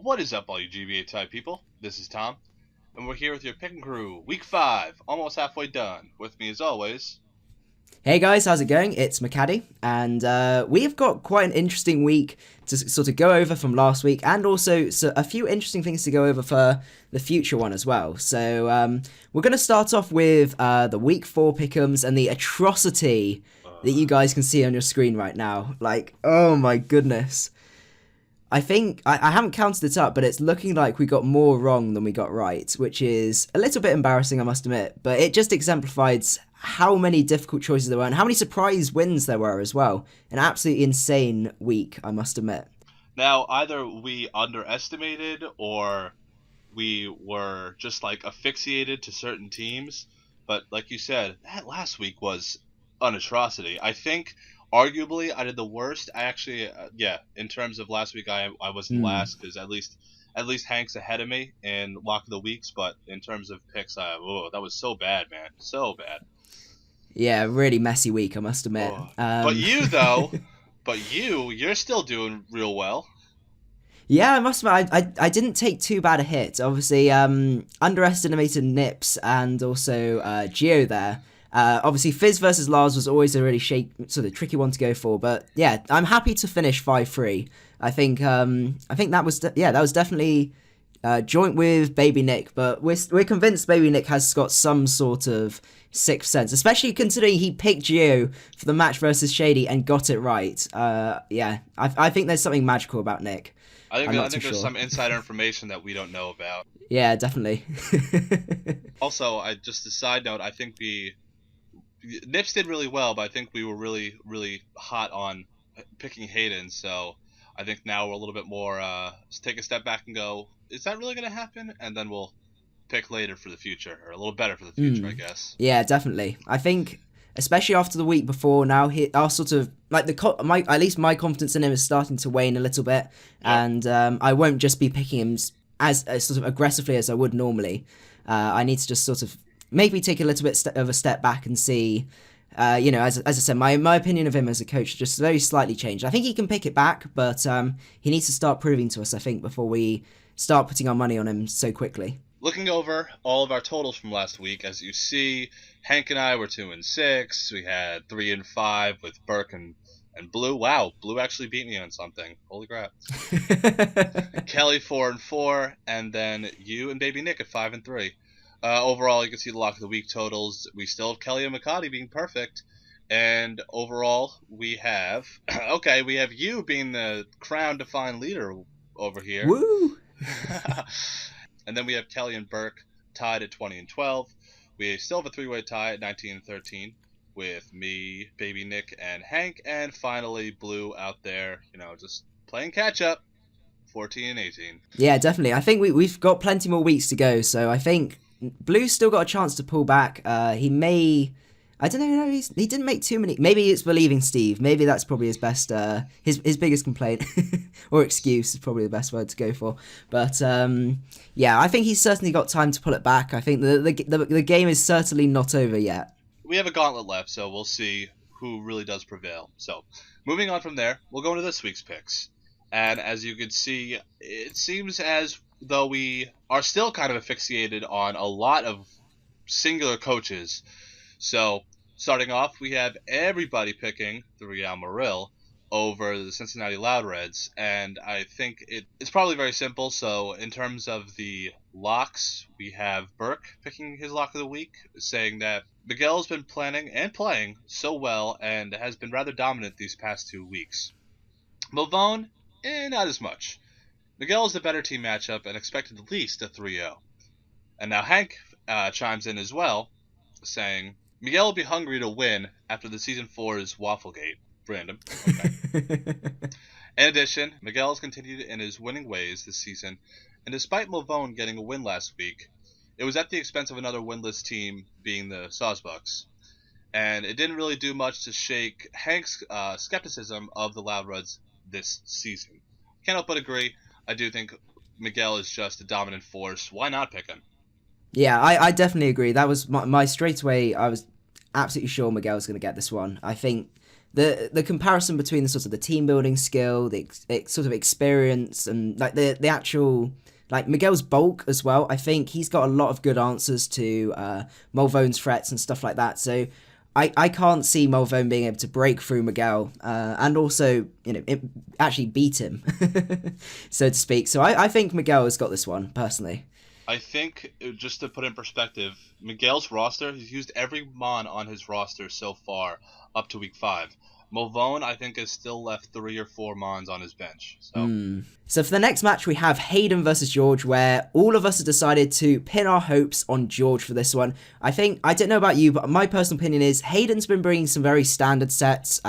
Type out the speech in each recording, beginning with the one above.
What is up, all you GBA type people? This is Tom, and we're here with your pick and crew, week 5, almost halfway done. With me, as always. Hey guys, how's it going? It's McCaddy, and we've got quite an interesting week to sort of go over from last week, and also a few interesting things to go over for the future one as well. So we're going to start off with the week 4 pick'ems and the atrocity that you guys can see on your screen right now. Like, oh my goodness. I think, I haven't counted it up, but it's looking like we got more wrong than we got right, which is a little bit embarrassing, I must admit, but it just exemplifies how many difficult choices there were and how many surprise wins there were as well. An absolutely insane week, I must admit. Now, either we underestimated or we were just like asphyxiated to certain teams, but like you said, that last week was an atrocity. I think arguably I did the worst. I actually, in terms of last week, I wasn't last because at least Hank's ahead of me in lock of the weeks. But in terms of picks, that was so bad, man, so bad. Yeah, really messy week, I must admit. Oh. But you though, you're still doing real well. Yeah, I must admit, I didn't take too bad a hit. Obviously, underestimated Nips and also Geo there. Obviously, Fizz versus Lars was always a really sort of tricky one to go for, but yeah, I'm happy to finish 5-3. I think that was that was definitely joint with Baby Nick, but we're convinced Baby Nick has got some sort of sixth sense, especially considering he picked Geo for the match versus Shady and got it right. I think there's something magical about Nick. I think there's some insider information that we don't know about. Yeah, definitely. Also, just a side note, I think Nips did really well, but I think we were really, really hot on picking Hayden, so I think now we're a little bit more, take a step back and go, is that really going to happen? And then we'll pick later for the future, or a little better for the future, I guess. Yeah, definitely. I think, especially after the week before, now our sort of, like, at least my confidence in him is starting to wane a little bit, and I won't just be picking him as sort of aggressively as I would normally. I need to just sort of maybe take a little bit of a step back and see, as I said, my opinion of him as a coach just very slightly changed. I think he can pick it back, but he needs to start proving to us, I think, before we start putting our money on him so quickly. Looking over all of our totals from last week, as you see, Hank and I were 2-6. We had 3-5 with Burke and Blue. Wow, Blue actually beat me on something. Holy crap. Kelly 4-4, and then you and Baby Nick at 5-3. Overall, you can see the lock of the week totals. We still have Kelly and McCarty being perfect. And overall, we have we have you being the crown defined leader over here. Woo! And then we have Kelly and Burke tied at 20-12. We still have a 3-way tie at 19-13 with me, Baby Nick, and Hank. And finally, Blue out there, just playing catch up, 14-18. Yeah, definitely. I think we've got plenty more weeks to go, so I think Blue's still got a chance to pull back. He may, I don't know, he didn't make too many. Maybe it's believing Steve. Maybe that's probably his best, his biggest complaint or excuse is probably the best word to go for. But I think he's certainly got time to pull it back. I think the game is certainly not over yet. We have a gauntlet left, so we'll see who really does prevail. So, moving on from there, we'll go into this week's picks. And as you can see, it seems as though we are still kind of asphyxiated on a lot of singular coaches. So, starting off, we have everybody picking the Real Maril over the Cincinnati Loud Reds, and I think it's probably very simple. So, in terms of the locks, we have Burke picking his lock of the week, saying that Miguel's been planning and playing so well and has been rather dominant these past 2 weeks. Mavone, not as much. Miguel is the better team matchup and expected at least a 3-0. And now Hank chimes in as well, saying, Miguel will be hungry to win after the Season 4's Wafflegate. Random. Okay. In addition, Miguel has continued in his winning ways this season, and despite Mavone getting a win last week, it was at the expense of another winless team being the Sawsbucks. And it didn't really do much to shake Hank's skepticism of the Loud Reds this season. Can't help but agree. I do think Miguel is just a dominant force. Why not pick him? Yeah, I definitely agree. That was my straightaway. I was absolutely sure Miguel was going to get this one. I think the comparison between the sort of the team building skill, the sort of experience, and like the actual like Miguel's bulk as well. I think he's got a lot of good answers to Mulvone's threats and stuff like that. So I can't see Mulvone being able to break through Miguel and also actually beat him, so to speak. So I think Miguel has got this one personally. I think, just to put in perspective, Miguel's roster, he's used every Mon on his roster so far up to week 5. Mulvone, I think, has still left 3 or 4 Mons on his bench. So for the next match, we have Hayden versus George, where all of us have decided to pin our hopes on George for this one. I don't know about you, but my personal opinion is Hayden's been bringing some very standard sets.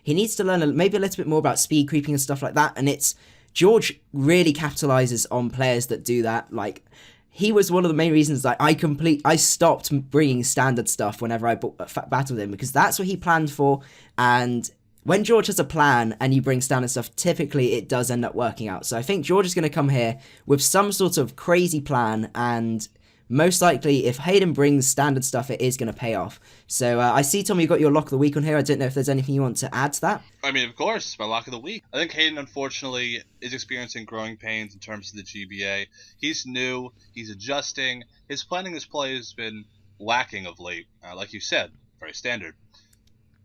He needs to learn maybe a little bit more about speed creeping and stuff like that, and George really capitalizes on players that do that. Like, he was one of the main reasons that I stopped bringing standard stuff whenever I battled him, because that's what he planned for. And when George has a plan and you bring standard stuff, typically it does end up working out. So I think George is going to come here with some sort of crazy plan, and most likely if Hayden brings standard stuff, it is going to pay off. So I see, Tom, you got your lock of the week on here. I don't know if there's anything you want to add to that. I mean, of course, it's my lock of the week. I think Hayden, unfortunately, is experiencing growing pains in terms of the GBA. He's new, he's adjusting. His planning his play has been lacking of late, like you said, very standard.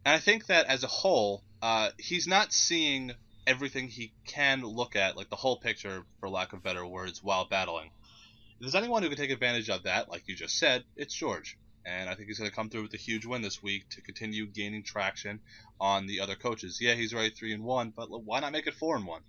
And I think that as a whole, he's not seeing everything he can look at, like the whole picture, for lack of better words, while battling. If there's anyone who can take advantage of that, like you just said, it's George. And I think he's going to come through with a huge win this week to continue gaining traction on the other coaches. Yeah, he's already 3-1, but why not make it 4-1?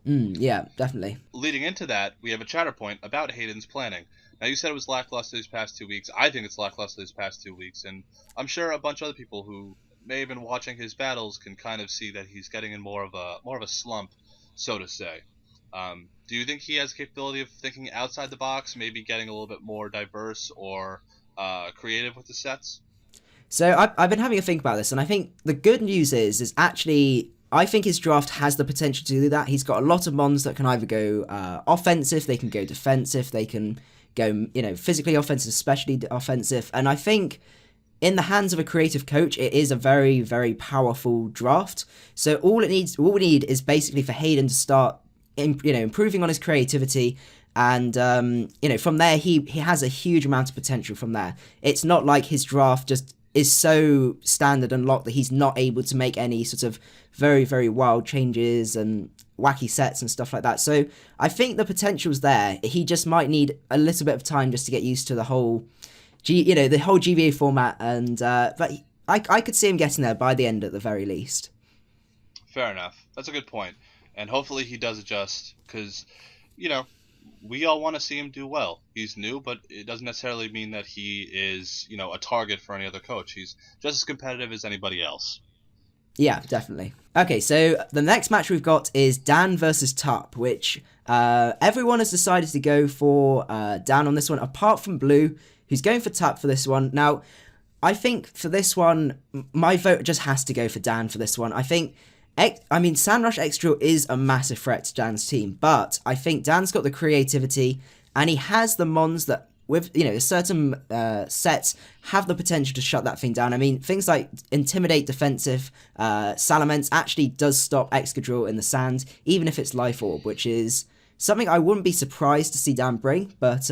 Yeah, definitely. Leading into that, we have a chatter point about Hayden's planning. Now, you said it was lackluster these past 2 weeks. I think it's lackluster these past 2 weeks, and I'm sure a bunch of other people who may have been watching his battles can kind of see that he's getting in more of a slump, so to say. Do you think he has the capability of thinking outside the box, maybe getting a little bit more diverse or creative with the sets? So I've been having a think about this, and I think the good news is actually I think his draft has the potential to do that. He's got a lot of mons that can either go offensive, they can go defensive, they can go physically offensive, especially offensive, and I think in the hands of a creative coach, it is a very, very powerful draft. So all we need is basically for Hayden to start improving on his creativity, and from there he has a huge amount of potential from there. It's not like his draft just is so standard and locked that he's not able to make any sort of very, very wild changes and wacky sets and stuff like that. So I think the potential's there. He just might need a little bit of time just to get used to the whole the whole GBA format, and but I could see him getting there by the end at the very least. Fair enough. That's a good point. And hopefully he does adjust, because, we all want to see him do well. He's new, but it doesn't necessarily mean that he is, a target for any other coach. He's just as competitive as anybody else. Yeah, definitely. Okay, so the next match we've got is Dan versus Tup, which everyone has decided to go for Dan on this one, apart from Blue, who's going for Tup for this one. Now, I think for this one, my vote just has to go for Dan for this one. I think Sandrush Extra is a massive threat to Dan's team, but I think Dan's got the creativity, and he has the mons that, with certain sets, have the potential to shut that thing down. I mean, things like Intimidate defensive, Salamence actually does stop Excadrill in the sand, even if it's Life Orb, which is something I wouldn't be surprised to see Dan bring, but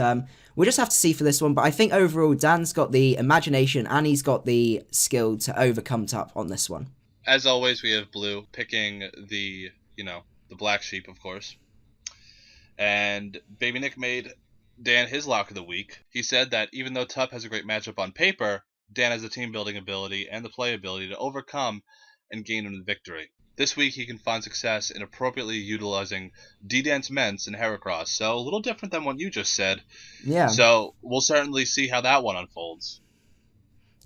we'll just have to see for this one. But I think overall, Dan's got the imagination, and he's got the skill to overcome Tup on this one. As always, we have Blue picking the black sheep, of course. And Baby Nick made Dan his lock of the week. He said that even though Tup has a great matchup on paper, Dan has the team building ability and the play ability to overcome and gain him the victory. This week he can find success in appropriately utilizing D-Dance Mence and Heracross, so a little different than what you just said. Yeah. So we'll certainly see how that one unfolds.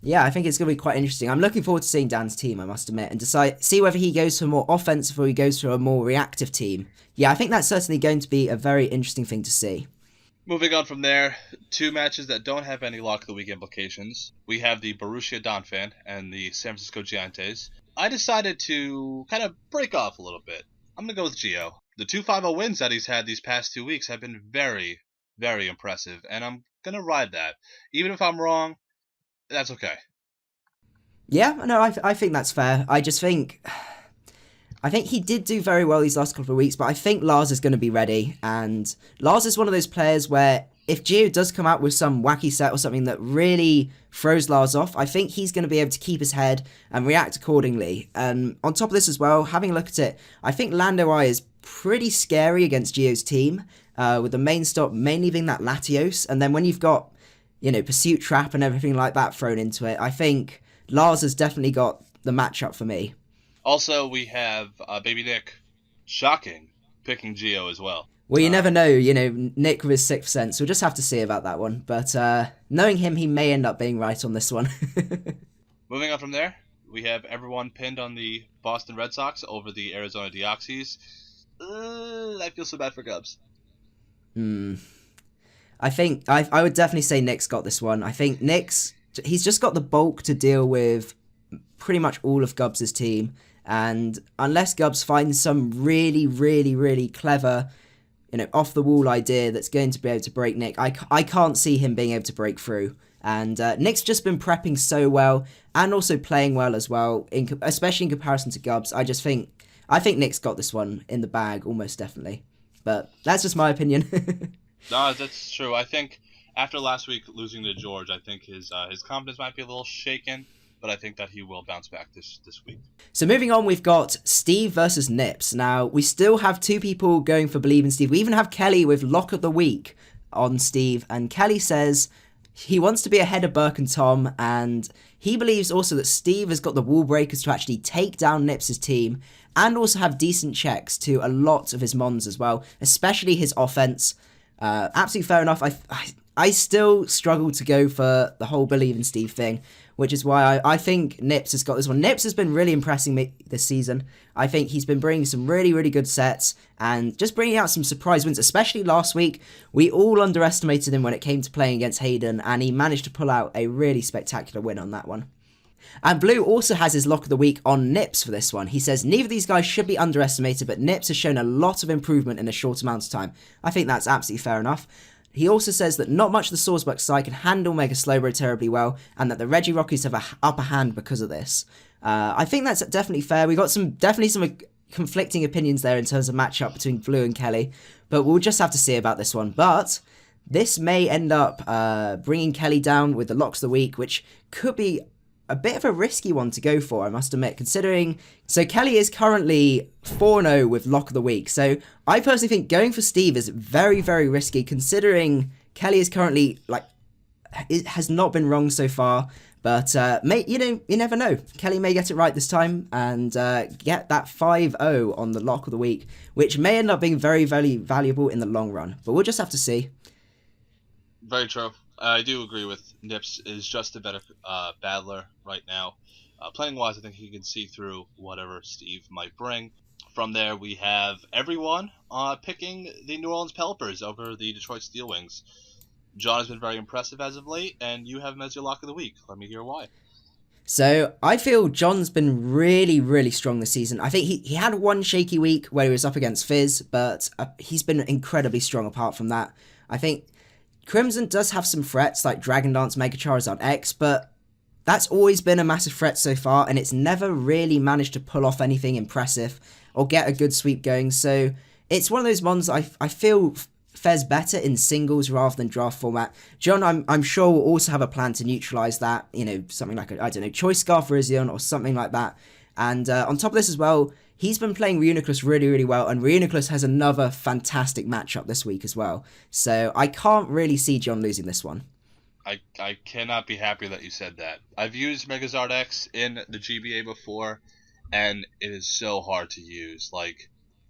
Yeah, I think it's going to be quite interesting. I'm looking forward to seeing Dan's team, I must admit, and see whether he goes for a more offensive or he goes for a more reactive team. Yeah, I think that's certainly going to be a very interesting thing to see. Moving on from there, 2 matches that don't have any Lock of the Week implications. We have the Borussia Donphan and the San Francisco Giants. I decided to kind of break off a little bit. I'm going to go with Gio. The 2-5-0 wins that he's had these past 2 weeks have been very, very impressive, and I'm going to ride that. Even if I'm wrong, that's okay. Yeah, no, I think that's fair. I think he did do very well these last couple of weeks, but I think Lars is going to be ready. And Lars is one of those players where if Gio does come out with some wacky set or something that really throws Lars off, I think he's going to be able to keep his head and react accordingly. And on top of this as well, having a look at it, I think Lando Eye is pretty scary against Gio's team, with the main stop mainly being that Latios. And then when you've got, Pursuit Trap and everything like that thrown into it, I think Lars has definitely got the matchup for me. Also, we have Baby Nick, shocking, picking Geo as well. Well, you never know, Nick with his sixth sense. We'll just have to see about that one. But knowing him, he may end up being right on this one. Moving on from there, we have everyone pinned on the Boston Red Sox over the Arizona Deoxys. I feel so bad for Cubs. I think I would definitely say Nick's got this one. I think he's just got the bulk to deal with pretty much all of Gubbs' team. And unless Gubbs finds some really, really, really clever, off the wall idea that's going to be able to break Nick, I can't see him being able to break through. And Nick's just been prepping so well and also playing well as well, especially in comparison to Gubbs. I think Nick's got this one in the bag almost definitely. But that's just my opinion. No, that's true. I think after last week losing to George, I think his confidence might be a little shaken, but I think that he will bounce back this week. So moving on, we've got Steve versus Nips. Now, we still have two people going for Believe in Steve. We even have Kelly with Lock of the Week on Steve, and Kelly says he wants to be ahead of Burke and Tom, and he believes also that Steve has got the wall breakers to actually take down Nips' team and also have decent checks to a lot of his mons as well, especially his offense. Absolutely fair enough. I still struggle to go for the whole Believe in Steve thing, which is why I think Nips has got this one. Nips has been really impressing me this season. I think he's been bringing some really, really good sets and just bringing out some surprise wins, especially last week. We all underestimated him when it came to playing against Hayden, and he managed to pull out a really spectacular win on that one. And Blue also has his Lock of the Week on Nips for this one. He says neither of these guys should be underestimated, but Nips has shown a lot of improvement in a short amount of time. I think that's absolutely fair enough. He also says that not much of the Swordsbuck side can handle Mega Slowbro terribly well, and that the Reggie Rockies have an upper hand because of this. I think that's definitely fair. We got definitely some conflicting opinions there in terms of matchup between Blue and Kelly, but we'll just have to see about this one. But this may end up bringing Kelly down with the Locks of the Week, which could be a bit of a risky one to go for, I must admit, considering... So Kelly is currently 4-0 with Lock of the Week, so I personally think going for Steve is very, very risky, considering Kelly is currently, it has not been wrong so far, but you never know. Kelly may get it right this time and get that 5-0 on the Lock of the Week, which may end up being very, very valuable in the long run, but we'll just have to see. Very true. I do agree with Nips is just a better battler right now. Playing wise, I think he can see through whatever Steve might bring. From there, we have everyone picking the New Orleans Pelipers over the Detroit Steel Wings. John has been very impressive as of late, and you have him as your Lock of the Week. Let me hear why. So I feel John's been really, really strong this season. I think he had one shaky week where he was up against Fizz, but he's been incredibly strong apart from that. I think Crimson does have some threats like Dragon Dance, Mega Charizard X, but that's always been a massive threat so far, and it's never really managed to pull off anything impressive or get a good sweep going. So it's one of those ones I feel fares better in singles rather than draft format. John, I'm sure will also have a plan to neutralize that. Something like Choice Scarf Virizion or something like that. And on top of this as well, he's been playing Reuniclus really, really well, and Reuniclus has another fantastic matchup this week as well. So I can't really see John losing this one. I cannot be happier that you said that. I've used Megazard X in the GBA before, and it is so hard to use.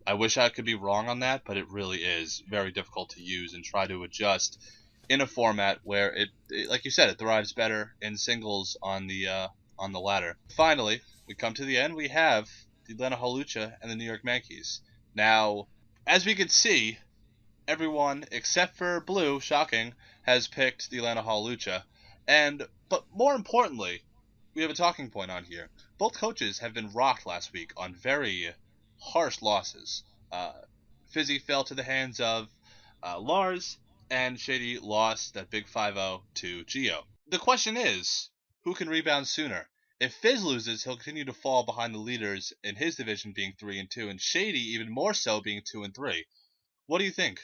I wish I could be wrong on that, but it really is very difficult to use and try to adjust in a format where it like you said, it thrives better in singles on the ladder. Finally, we come to the end. We have the Atlanta Hawlucha and the New York Yankees. Now, as we can see, everyone except for Blue, shocking, has picked the Atlanta Hawlucha. But more importantly, we have a talking point on here. Both coaches have been rocked last week on very harsh losses. Fizzy fell to the hands of Lars, and Shady lost that big 5-0 to Geo. The question is, who can rebound sooner? If Fizz loses, he'll continue to fall behind the leaders in his division being 3-2, and Shady even more so being 2-3. What do you think?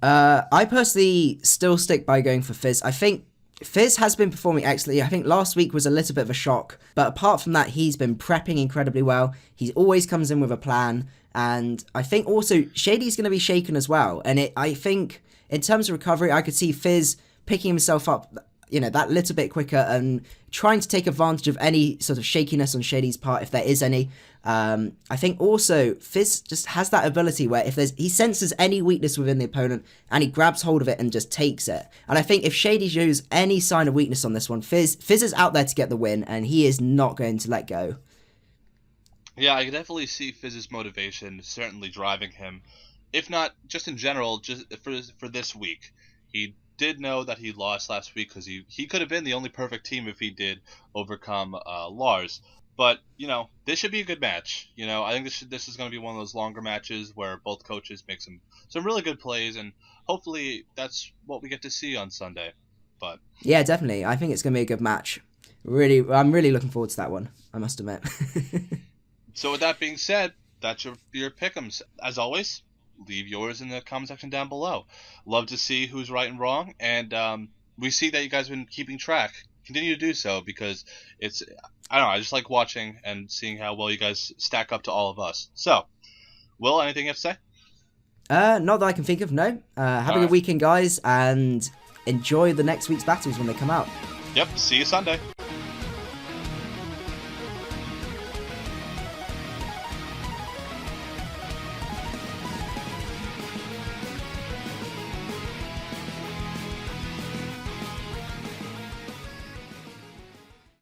I personally still stick by going for Fizz. I think Fizz has been performing excellently. I think last week was a little bit of a shock, but apart from that, he's been prepping incredibly well. He always comes in with a plan, and I think also Shady's going to be shaken as well. And I think in terms of recovery, I could see Fizz picking himself up, that little bit quicker and trying to take advantage of any sort of shakiness on Shady's part, if there is any. I think also Fizz just has that ability where he senses any weakness within the opponent and he grabs hold of it and just takes it. And I think if Shady shows any sign of weakness on this one, Fizz is out there to get the win and he is not going to let go. Yeah, I can definitely see Fizz's motivation certainly driving him, if not just in general, just for this week. He did know that he lost last week because he could have been the only perfect team if he did overcome Lars. But this should be a good match. I think this is going to be one of those longer matches where both coaches make some really good plays, and hopefully that's what we get to see on Sunday. But yeah, definitely, I think it's going to be a good match. Really, I'm really looking forward to that one, I must admit. So with that being said, that's your pick'ems. As always, leave yours in the comment section down below. Love to see who's right and wrong, and we see that you guys have been keeping track. Continue to do so because I don't know, I just like watching and seeing how well you guys stack up to all of us. So, Will, anything you have to say? Not that I can think of, no. Have a good weekend, guys, and enjoy the next week's battles when they come out. Yep, see you Sunday.